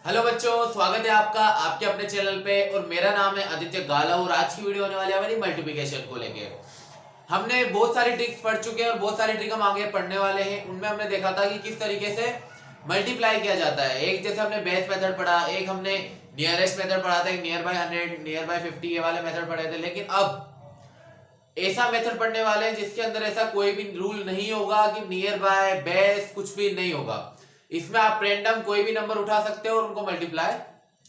Hello बच्चों, स्वागत है आपका आपके अपने चैनल पे। और मेरा नाम है आदित्य गाला और आज की वीडियो होने वाली है हमारी मल्टीप्लिकेशन को लेके। हमने बहुत सारी ट्रिक्स पढ़ चुके हैं और बहुत सारी ट्रिक हम आगे पढ़ने वाले हैं। उनमें हमने देखा था कि किस तरीके से मल्टीप्लाई किया जाता है। एक जैसे हमने बेस मेथड पढ़ा, एक हमने नियरेस्ट मेथड पढ़ा था, एक नियर बाय 100, नियर बाय 50 ये वाले मेथड पढ़े थे। लेकिन अब ऐसा मेथड पढ़ने वाले हैं जिसके अंदर ऐसा कोई भी रूल नहीं होगा कि नियर बाय बेस कुछ भी नहीं होगा। इसमें आप रैंडम कोई भी नंबर उठा सकते हो और उनको मल्टीप्लाई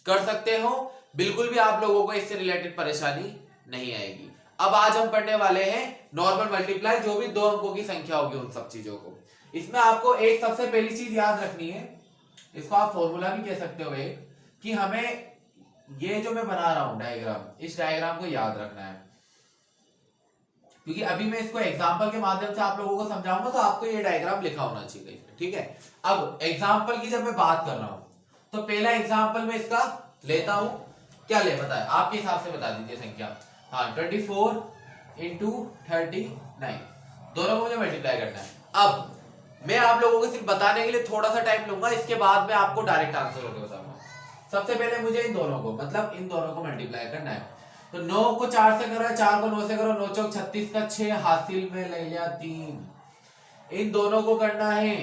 कर सकते हो। बिल्कुल भी आप लोगों को इससे रिलेटेड परेशानी नहीं आएगी। अब आज हम पढ़ने वाले हैं नॉर्मल मल्टीप्लाई, जो भी 2 अंकों की संख्या होगी उन सब चीजों को। इसमें आपको एक सबसे पहली चीज याद रखनी है, इसको आप फॉर्मूला भी कह सकते हो एक, कि हमें ये जो मैं बना रहा हूं डायग्राम, इस डायग्राम को याद रखना है। क्योंकि अभी मैं इसको एग्जांपल के माध्यम से आप लोगों को समझाऊंगा तो आपको ये डायग्राम लिखा होना चाहिए, ठीक है। अब एग्जांपल की जब मैं बात कर रहा हूं तो पहला एग्जांपल मैं इसका लेता हूं, क्या ले बताए आपके हिसाब से बता दीजिए संख्या। हाँ, 24 इंटू 39, दोनों को मुझे मल्टीप्लाई करना है। अब मैं आप लोगों को सिर्फ बताने के लिए थोड़ा सा टाइम लूंगा, इसके बाद में आपको डायरेक्ट आंसर होकर बताऊंगा। सबसे पहले मुझे इन दोनों को मतलब इन दोनों को मल्टीप्लाई करना है। तो 9 को 4 से करो, 4 को 9 से करो, 9 चौक 36 का 6 हासिल में ले लिया 3। इन दोनों को करना है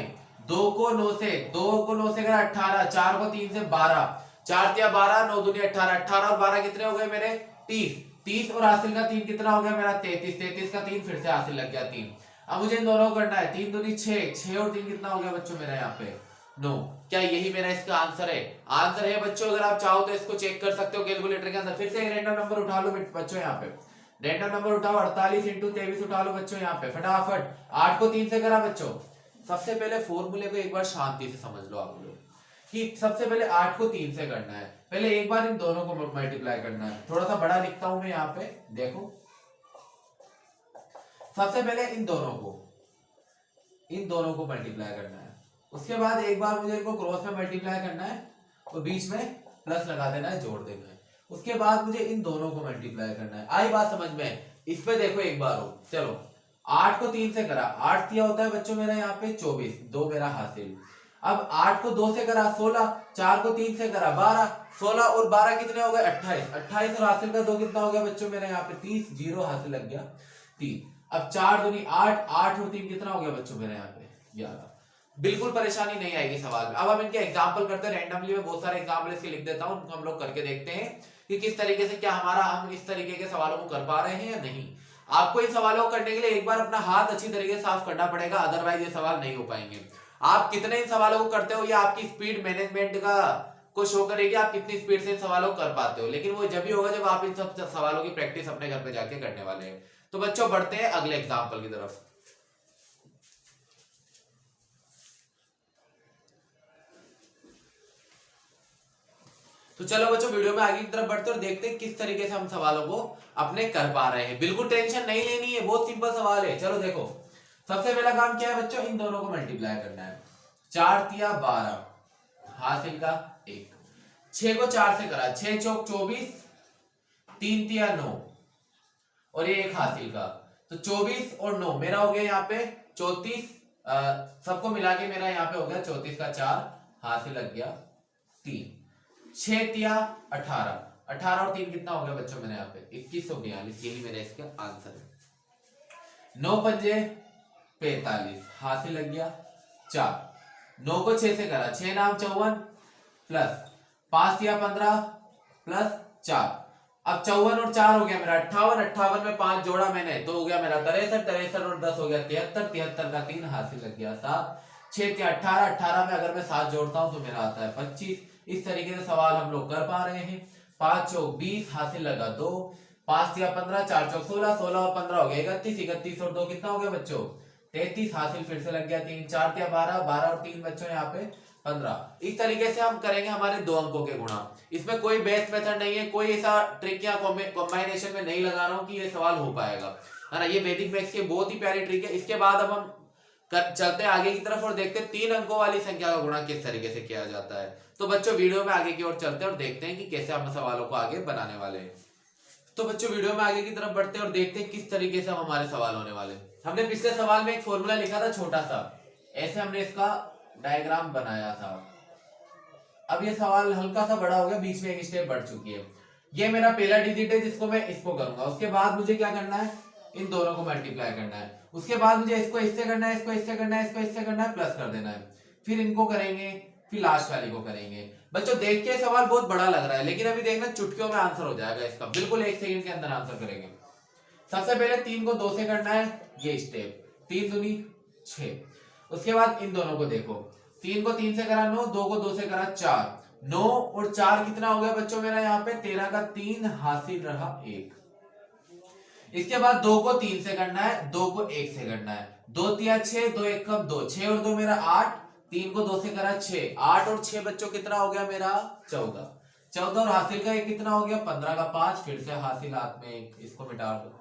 2 को 9 से, 2 को 9 से करा 18, 4 को 3 से 12, 4 या 12, 9 दूनी 18, 18 और 12 कितने हो गए मेरे 30, 30 और हासिल का 3 कितना हो गया मेरा 33, 33 का 3 फिर से हासिल लग गया 3। अब मुझे इन दोनों को करना है 3 दूनी 6, 6 और 3 कितना हो गया बच्चों मेरा यहाँ पे 9। क्या यही मेरा इसका आंसर है? आंसर है बच्चों। अगर आप चाहो तो इसको चेक कर सकते हो कैलकुलेटर के अंदर। फिर से एक रैंडम नंबर उठा लो बच्चों, यहाँ पे रैंडम नंबर उठाओ, 48 इंटू 23 उठा लो बच्चों यहाँ पे फटाफट। 8 को 3 से करा बच्चों। सबसे पहले फॉर्मूले को एक बार शांति से समझ लो आप लोग, कि सबसे पहले 8 को 3 से करना है। पहले एक बार इन दोनों को मल्टीप्लाई करना है। थोड़ा सा बड़ा लिखता हूं मैं यहाँ पे, देखो। सबसे पहले इन दोनों को मल्टीप्लाई करना है। उसके बाद एक बार मुझे इनको क्रॉस में मल्टीप्लाई करना है और बीच में प्लस लगा देना है, जोड़ देना है। उसके बाद मुझे इन दोनों को मल्टीप्लाई करना है। आई बात समझ में? इस पे देखो एक बार हो। चलो 8 को 3 से करा, 8 दिया होता है बच्चों मेरा यहाँ पे 24, 2 मेरा हासिल। अब 8 को 2 से करा 16, 4 को 3 से करा 12, 16 और 12 कितने हो गए 28, 28 और हासिल का 2 कितना हो गया बच्चों मेरा यहाँ पे 30, 0 हासिल लग गया 3। अब 4 दूनी 8, 8 और 3 कितना हो गया बच्चों मेरे यहाँ पे 11। बिल्कुल परेशानी नहीं आएगी सवाल में। अब हम इनके एग्जाम्पल करते हैं रैंडमली। मैं बहुत सारे एग्जाम्पल इसके लिख देता हूं, उनको हम लोग करके देखते हैं कि किस तरीके से क्या हम इस तरीके के सवालों को कर पा रहे हैं या नहीं। आपको इन सवालों को करने के लिए एक बार अपना हाथ अच्छी तरीके से साफ करना पड़ेगा, अदरवाइज ये सवाल नहीं हो पाएंगे। आप कितने इन सवालों को करते हो या आपकी स्पीड मैनेजमेंट का को शो करेगी, आप कितनी स्पीड से इन सवालों को कर पाते हो। लेकिन वो जब ही होगा जब आप इन सब सवालों की प्रैक्टिस अपने घर पे जाके करने वाले हैं। तो बच्चों बढ़ते हैं अगले एग्जाम्पल की तरफ। तो चलो बच्चों वीडियो में आगे की तरफ बढ़ते और देखते हैं किस तरीके से हम सवालों को अपने कर पा रहे हैं। बिल्कुल टेंशन नहीं लेनी है, बहुत सिंपल सवाल है। चलो देखो, सबसे पहला काम क्या है बच्चों, इन दोनों को मल्टीप्लाई करना है। 4 तिया 12 हासिल का 1, 6 को 4 से करा, 6 चौक 24, 3 तिया 9 और ये 1 हासिल का। तो 24 और 9 मेरा हो गया यहाँ पे 34, सबको मिला के मेरा यहाँ पे हो गया 34 का 4 हासिल लग गया 3। 6 तिया 18, 18 और 3 कितना हो गया बच्चों मेरे यहाँ पे 2142, यही मेरा इसका आंसर है। 9 पंजे 45 हासिल लग गया 4। 9 को 6 से करा, 6 नाम 54 प्लस 5 तिया 15 प्लस 4। अब 54 और 4 हो गया मेरा 58, 58 में 5 जोड़ा मैंने तो हो गया मेरा 63, 63 और 10 हो गया 73, 73 का 3 हासिल लग गया 7। 6 तिया 18, 18 में अगर मैं 7 जोड़ता हूं तो मेरा आता है 25। इस तरीके से सवाल हम लोग कर पा रहे हैं। 5 चौक 20 हासिल लगा 2, 5 तिया 15, 4 चौक 16, 16 और 15 हो गया 31, 31 और 2 कितना हो गया बच्चों 33 हासिल फिर से लग गया 3, 4 तिया 12, 12 और 3 बच्चों यहाँ पे 15। इस तरीके से हम करेंगे हमारे 2 अंकों के गुणा। इसमें कोई बेस्ट मेथड नहीं है, कोई ऐसा ट्रिक या कॉम्बिनेशन में नहीं लगा रहा हूं कि ये सवाल हो पाएगा, है ना। ये वैदिक मैथ्स की बहुत ही प्यारी ट्रिक है। इसके बाद अब हम चलते हैं आगे की तरफ और देखते हैं 3 अंकों वाली संख्या का गुणा किस तरीके से किया जाता है। तो बच्चों वीडियो में आगे की ओर चलते हैं और देखते हैं कि कैसे हम सवालों को आगे बनाने वाले हैं। तो बच्चों वीडियो में आगे की तरफ बढ़ते हैं और देखते हैं किस तरीके से हम हमारे सवाल होने वाले। हमने पिछले सवाल में एक फॉर्मूला लिखा था छोटा सा, ऐसे हमने इसका डायग्राम बनाया था। अब ये सवाल हल्का सा बड़ा हो गया, बीच में एक स्टेप बढ़ चुकी है। ये मेरा पहला डिजिट है जिसको मैं इसको करूंगा, उसके बाद मुझे क्या करना है, इन दोनों को मल्टीप्लाई करना है, उसके बाद मुझे इसको इससे करना है, इसको इससे करना है, इसको इससे करना है, प्लस कर देना है, फिर इनको करेंगे, फिर लास्ट वाली को करेंगे। बच्चों देख के सवाल बहुत बड़ा लग रहा है, लेकिन अभी देखना चुटकियों में आंसर हो जाएगा इसका, बिल्कुल 1 सेकंड के अंदर आंसर करेंगे। सबसे पहले 3 को 2 से करना है, ये स्टेप, 3 दूनी 6। उसके बाद इन दोनों को देखो, 3 को 3 से करा 9, 2 को 2 से करा 4, 9 और 4 कितना हो गया बच्चों मेरा यहाँ पे 13 का 3 हासिल रहा 1। इसके बाद 2 को 3 से करना है, 2 को 1 से करना है, 2 3 6, 2 1 कब 2, 6 और 2 मेरा 8, 3 को 2 से करा 6, 8 और 6 बच्चों कितना हो गया मेरा 14, 14 और हासिल का 1 कितना हो गया 15 का 5, फिर से हासिल हाथ में 1, इसको मिटा दो।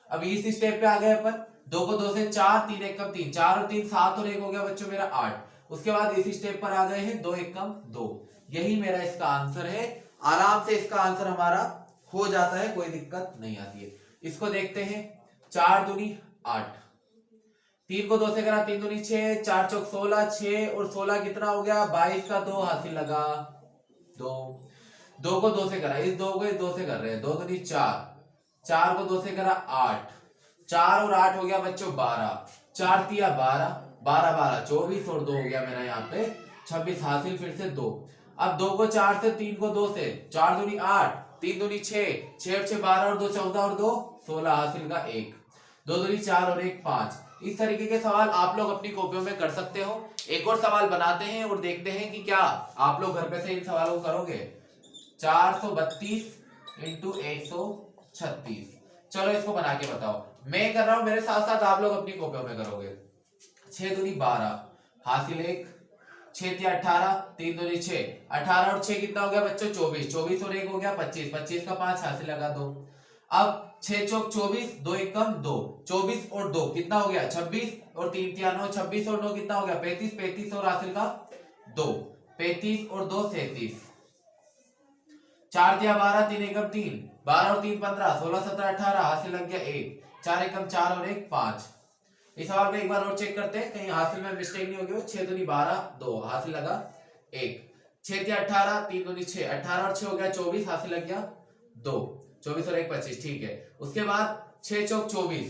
अब इस स्टेप पे आ गए अपन, 2 को 2 से 4, 3 1 कब 3, 4 और 3 7 और 1 हो गया बच्चों मेरा 8। उसके बाद इस स्टेप पर आ गए हैं 2 1 कम 2, यही मेरा इसका आंसर है। आराम से इसका आंसर हमारा हो जाता है, कोई दिक्कत नहीं आती है। इसको देखते हैं, 4 दूनी 8, 3 को 2 से करा 3 दूनी 6, 4 चौक 16, 6 और 16 कितना हो गया 22 का 2 हासिल लगा 2, 2 को 2 से करा, इस 2 को इस 2 से कर रहे हैं, 2 दूनी 4, 4 को 2 से करा 8, 4 और 8 हो गया बच्चों 12, 4 तिया 12, 12 12 24 और 2 हो गया मेरा यहाँ पे 26 हासिल, फिर से 2। अब 2 को 4 से, 3 को 2 से, 4 दूनी 8, 3 दूनी 6, 6 और 6 12 और 2 14 और 2 16 हासिल का 1, 2 दूनी 4 और 1 5। इस तरीके के सवाल आप लोग अपनी कॉपियों में कर सकते हो। एक और सवाल बनाते हैं और देखते हैं कि क्या आप लोग घर पे से इन सवालों को करोगे। 432 इंटू 136, चलो इसको बना के बताओ। मैं कर रहा हूं, मेरे साथ साथ आप लोग अपनी कॉपियों में करोगे। 6 दूनी 12 हासिल 1, 6 तिया 18, 3 दूनी 6, 18 और 6 कितना हो गया बच्चों 24, 24 और 1 हो गया 25, 25 का 5 हासिल लगा 2। अब 6 चौक 24, 2 1 कम 2, 24 और 2 कितना हो गया 26 और 3 तिया 9, 26 और 9 कितना हो गया 35, 35 और हासिल का 2, 35 और 2 37, 4 तिया 12, 3 एकम 3, 12 और 3 15, 16 17 18 हासिल लग गया 1, 4 एकम 4 और 1 5। इस सवाल में एक बार और चेक करते हैं कहीं हासिल में मिस्टेक नहीं होगी। 6 दूनी 12 2 हासिल लगा 1, 6 तिया 18, 3 दूनी 6, 18 और 6 हो गया 24 हासिल लग गया 2, 24 और 1 25, ठीक है। उसके बाद 6 चौक 24,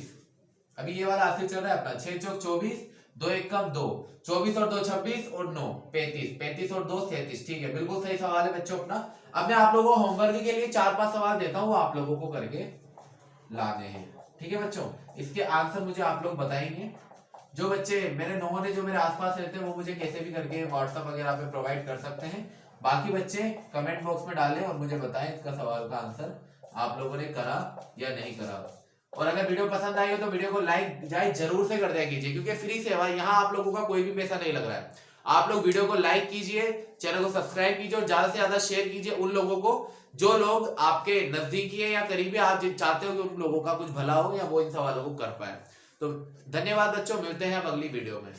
अभी ये वाला हासिल चल रहा है अपना, 6 चौक 24, 2 1 कम 2, 24 और 2 26 और 9 35, 35 और 2 37, ठीक है। बिल्कुल सही सवाल है बच्चों अपना। अब मैं आप लोगों को होमवर्क के लिए 4-5 सवाल देता हूँ, आप लोगों को करके लाने हैं, ठीक है बच्चों। इसके आंसर मुझे आप लोग बताएंगे। जो बच्चे मेरे नोन है, जो मेरे आसपास रहते हैं, वो मुझे कैसे भी करके व्हाट्सएप वगैरह पे प्रोवाइड कर सकते हैं। बाकी बच्चे कमेंट बॉक्स में डालें और मुझे बताएं इसका सवाल का आंसर आप लोगों ने करा या नहीं करा। और अगर वीडियो पसंद आई हो तो वीडियो को लाइक जरूर से कर दिया कीजिए, क्योंकि फ्री सेवा, यहाँ आप लोगों का कोई भी पैसा नहीं लग रहा है। आप लोग वीडियो को लाइक कीजिए, चैनल को सब्सक्राइब कीजिए और ज्यादा से ज्यादा शेयर कीजिए उन लोगों को जो लोग आपके नजदीकी है या करीबी, आप चाहते हो कि उन लोगों का कुछ भला हो या वो इन सवालों को कर पाए। तो धन्यवाद बच्चों, मिलते हैं अब अगली वीडियो में।